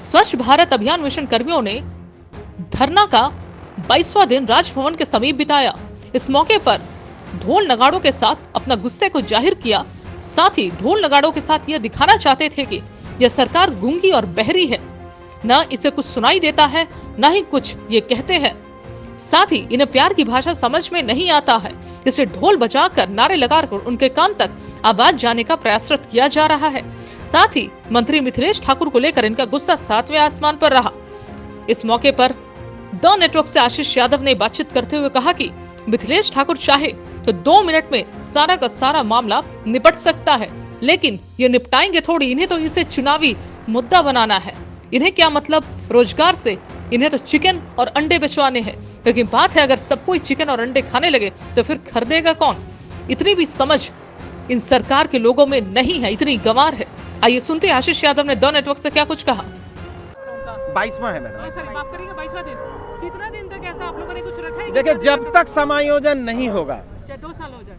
स्वच्छ भारत अभियान मिशन कर्मियों ने धरना का 22वां दिन राजभवन के समीप बिताया। इस मौके पर ढोल नगाड़ों के साथ अपना गुस्से को जाहिर किया। साथ ही ढोल नगाड़ों के साथ यह दिखाना चाहते थे कि यह सरकार गूंगी और बहरी है, न इसे कुछ सुनाई देता है, न ही कुछ ये कहते हैं। साथ ही इन्हें प्यार की भाषा समझ में नहीं आता है, इसे ढोल बजाकर नारे लगाकर उनके कान तक आवाज जाने का प्रयासरत किया जा रहा है। साथ ही मंत्री मिथिलेश ठाकुर को लेकर इनका गुस्सा 7वें आसमान पर रहा। इस मौके पर द नेटवर्क से आशीष यादव ने बातचीत करते हुए कहा कि मिथिलेश ठाकुर चाहे तो 2 मिनट में सारा का सारा मामला निपट सकता है, लेकिन ये निपटाएंगे थोड़ी। इन्हें तो इसे चुनावी मुद्दा बनाना है। इन्हें क्या मतलब रोजगार से, इन्हें तो चिकन और अंडे बेचवाने हैं। क्योंकि बात है, अगर सब कोई चिकन और अंडे खाने लगे तो फिर खरीदेगा कौन? इतनी भी समझ इन सरकार के लोगों में नहीं है, इतनी गंवार है। आइए सुनते हैं आशीष यादव ने द नेटवर्क से क्या कुछ कहा। 22वां है मैडम। सॉरी, माफ करिएगा, 22वां दिन। कितना दिन तक ऐसा आप लोगों ने कुछ रखा है? देखिए, जब तक समायोजन नहीं होगा, चाहे 2 साल हो जाए,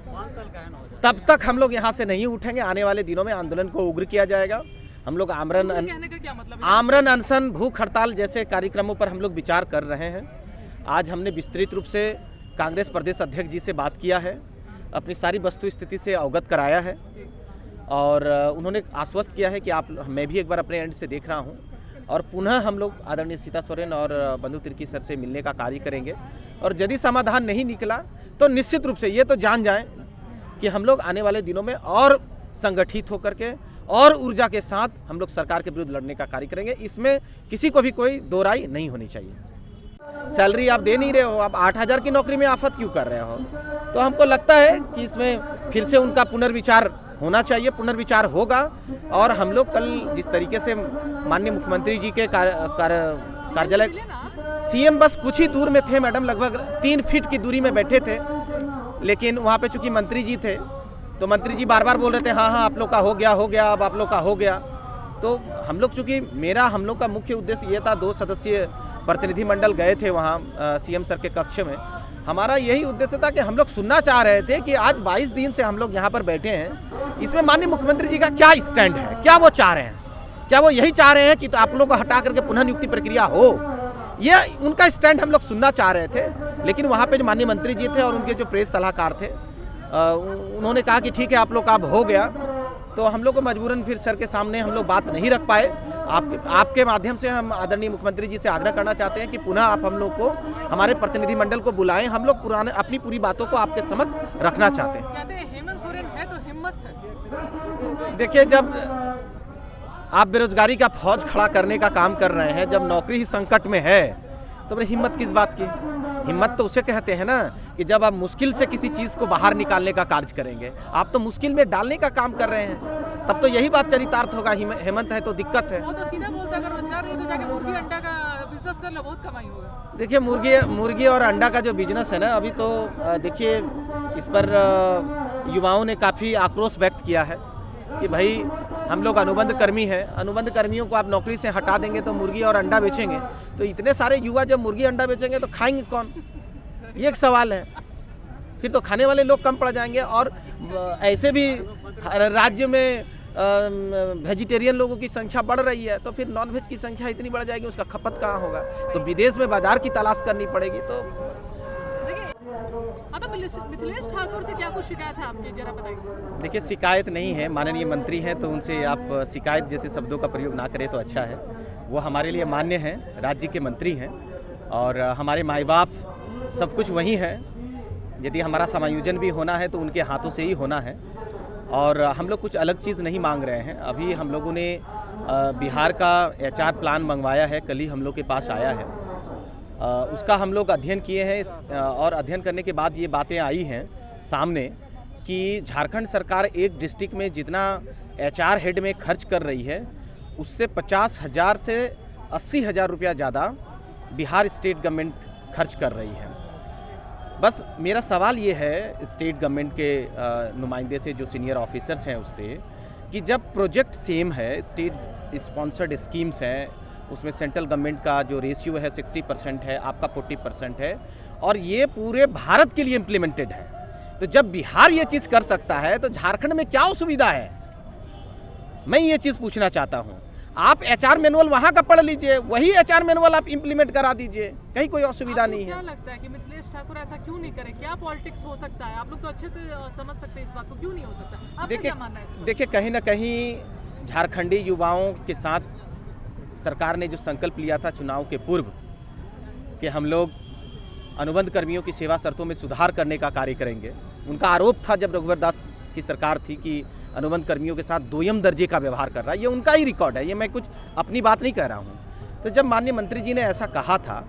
5 साल का हो जाए, तब तक हम लोग यहाँ से नहीं उठेंगे। आने वाले दिनों में आंदोलन को उग्र किया जाएगा। हम लोग कहने का क्या मतलब है? आमरण अनशन, भूख हड़ताल जैसे कार्यक्रमों पर हम लोग विचार कर रहे हैं। आज हमने विस्तृत रूप से कांग्रेस प्रदेश अध्यक्ष जी से बात किया है, अपनी सारी वस्तु स्थिति से अवगत कराया है और उन्होंने आश्वस्त किया है कि मैं भी एक बार अपने एंड से देख रहा हूँ और पुनः हम लोग आदरणीय सीता सोरेन और बंधु तिर्की सर से मिलने का कार्य करेंगे। और यदि समाधान नहीं निकला तो निश्चित रूप से ये तो जान जाएं कि हम लोग आने वाले दिनों में और संगठित होकर के और ऊर्जा के साथ हम लोग सरकार के विरुद्ध लड़ने का कार्य करेंगे। इसमें किसी को भी कोई दो राय नहीं होनी चाहिए। सैलरी आप दे नहीं रहे हो, आप 8000 की नौकरी में आफत क्यों कर रहे हो? तो हमको लगता है कि इसमें फिर से उनका पुनर्विचार होना चाहिए। पुनर्विचार होगा और हम लोग कल जिस तरीके से माननीय मुख्यमंत्री जी के कार्यालय, सीएम बस कुछ ही दूर में थे मैडम, लगभग 3 फीट की दूरी में बैठे थे, लेकिन वहाँ पे चूंकि मंत्री जी थे तो मंत्री जी बार बार बोल रहे थे हाँ हाँ आप लोग का हो गया, अब आप लोग का हो गया। तो हम लोग चूंकि हम लोग का मुख्य उद्देश्य ये था, 2 सदस्यीय प्रतिनिधिमंडल गए थे वहाँ सीएम सर के कक्ष में। हमारा यही उद्देश्य था कि हम लोग सुनना चाह रहे थे कि आज 22 दिन से हम लोग यहाँ पर बैठे हैं, इसमें माननीय मुख्यमंत्री जी का क्या स्टैंड है, क्या वो चाह रहे हैं? क्या वो यही चाह रहे हैं कि तो आप लोगों को हटा करके पुनः नियुक्ति प्रक्रिया हो? ये उनका स्टैंड हम लोग सुनना चाह रहे थे। लेकिन वहाँ पे जो माननीय मंत्री जी थे और उनके जो प्रेस सलाहकार थे, उन्होंने कहा कि ठीक है आप लोग का अब हो गया। तो हम लोग को मजबूरन फिर सर के सामने हम लोग बात नहीं रख पाए। आपके माध्यम से हम आदरणीय मुख्यमंत्री जी से आग्रह करना चाहते हैं कि पुनः आप हम लोग को, हमारे प्रतिनिधिमंडल को बुलाएं। हम लोग अपनी पूरी बातों को आपके समक्ष रखना चाहते हैं। कहते हैं हेमंत सोरेन है तो हिम्मत है। देखिए, जब आप बेरोजगारी का फौज खड़ा करने का काम कर रहे हैं, जब नौकरी ही संकट में है, तो फिर हिम्मत किस बात की? हिम्मत तो उसे कहते हैं ना कि जब आप मुश्किल से किसी चीज को बाहर निकालने का कार्य करेंगे। आप तो मुश्किल में डालने का काम कर रहे हैं, तब तो यही बात चरितार्थ होगा। हेमंत है तो दिक्कत है। वो तो सीधा बोलता है, अगर रोजगार नहीं तो जाके मुर्गी अंडा का बिजनेस करना, बहुत कमाई होगा। देखिए, मुर्गी और अंडा का जो बिजनेस है ना, अभी तो देखिए इस पर युवाओं ने काफ़ी आक्रोश व्यक्त किया है कि भाई हम लोग अनुबंध कर्मी हैं, अनुबंध कर्मियों को आप नौकरी से हटा देंगे तो मुर्गी और अंडा बेचेंगे, तो इतने सारे युवा जब मुर्गी अंडा बेचेंगे तो खाएंगे कौन? ये एक सवाल है। फिर तो खाने वाले लोग कम पड़ जाएंगे। और ऐसे भी राज्य में वेजिटेरियन लोगों की संख्या बढ़ रही है, तो फिर नॉनवेज की संख्या इतनी बढ़ जाएगी, उसका खपत कहाँ होगा? तो विदेश में बाजार की तलाश करनी पड़ेगी। तो तो मिथिलेश ठाकुर से क्या कुछ शिकायत है आपकी, जरा बताइए। देखिए, शिकायत नहीं है, माननीय मंत्री हैं तो उनसे आप शिकायत जैसे शब्दों का प्रयोग ना करें तो अच्छा है। वो हमारे लिए मान्य हैं, राज्य के मंत्री हैं और हमारे माई बाप सब कुछ वही है। यदि हमारा समायोजन भी होना है तो उनके हाथों से ही होना है और हम लोग कुछ अलग चीज़ नहीं मांग रहे हैं। अभी हम लोगों ने बिहार का HR प्लान मंगवाया है, कल ही हम लोग के पास आया है। उसका हम लोग अध्ययन किए हैं और अध्ययन करने के बाद ये बातें आई हैं सामने कि झारखंड सरकार एक डिस्ट्रिक्ट में जितना HR हेड में खर्च कर रही है, उससे 50,000 से 80,000 रुपया ज़्यादा बिहार स्टेट गवर्नमेंट खर्च कर रही है। बस मेरा सवाल ये है स्टेट गवर्नमेंट के नुमाइंदे से, जो सीनियर ऑफिसर्स हैं, उससे कि जब प्रोजेक्ट सेम है, स्टेट स्पॉन्सर्ड स्कीम्स हैं, उसमें सेंट्रल गवर्नमेंट का जो रेशियो है 60% है, आपका 40% है और ये पूरे भारत के लिए इम्प्लीमेंटेड है, तो जब बिहार ये चीज़ कर सकता है तो झारखंड में क्या असुविधा है? मैं ये चीज़ पूछना चाहता हूँ। आप एचआर मैनुअल वहाँ का पढ़ लीजिए, वही एचआर मैनुअल आप इम्प्लीमेंट करा दीजिए, कहीं कोई असुविधा नहीं क्या है। लगता है कि मिथिलेश ठाकुर ऐसा क्यों नहीं करे? क्या पॉलिटिक्स हो सकता है? आप लोग तो अच्छे से समझ सकते हैं इस बात को, क्यों नहीं हो सकता? आपका क्या मानना है इस पर? देखिए कहीं ना कहीं झारखंडी युवाओं के साथ सरकार ने जो संकल्प लिया था चुनाव के पूर्व कि हम लोग अनुबंध कर्मियों की सेवा शर्तों में सुधार करने का कार्य करेंगे, उनका आरोप था जब रघुवर दास की सरकार थी कि अनुबंध कर्मियों के साथ दोयम दर्जे का व्यवहार कर रहा है। ये उनका ही रिकॉर्ड है, ये मैं कुछ अपनी बात नहीं कह रहा हूँ। तो जब माननीय मंत्री जी ने ऐसा कहा था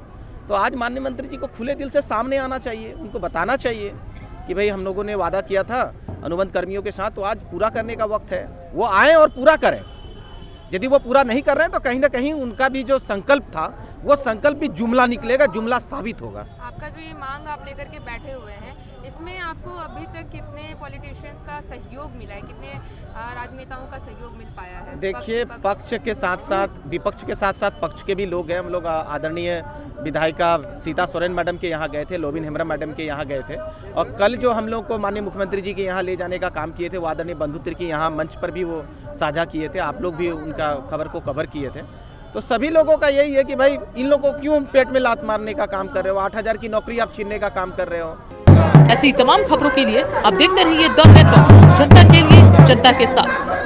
तो आज माननीय मंत्री जी को खुले दिल से सामने आना चाहिए, उनको बताना चाहिए कि भाई हम लोगों ने वादा किया था अनुबंध कर्मियों के साथ, तो आज पूरा करने का वक्त है। वो आएँ और पूरा करें। यदि वो पूरा नहीं कर रहे हैं तो कहीं ना कहीं उनका भी जो संकल्प था वो संकल्प भी जुमला निकलेगा, जुमला साबित होगा। आपका जो ये मांग आप लेकर के बैठे हुए हैं, इसमें आपको अभी तक कितने पॉलिटिशियंस का सहयोग मिला है, कितने राजनेताओं का सहयोग मिल पाया है? देखिए पक्ष के साथ साथ विपक्ष के साथ साथ पक्ष के भी लोग हैं। हम लोग आदरणीय विधायिका सीता सोरेन मैडम के यहाँ गए थे, लोबिन हेम्ब्रम मैडम के यहाँ गए थे, और कल जो हम लोग को माननीय मुख्यमंत्री जी के यहाँ ले जाने का काम किए थे वो आदरणीय बंधु तिर्की यहाँ मंच पर भी वो साझा किए थे। आप लोग भी उनका खबर को कवर किए थे। तो सभी लोगों का यही है कि भाई इन लोगों को क्यों पेट में लात मारने का काम कर रहे हो, 8,000 की नौकरी आप छीनने का काम कर रहे हो। ऐसी तमाम खबरों के लिए आप देखते रहिए द नेटवर्क, जनता के लिए जनता के साथ।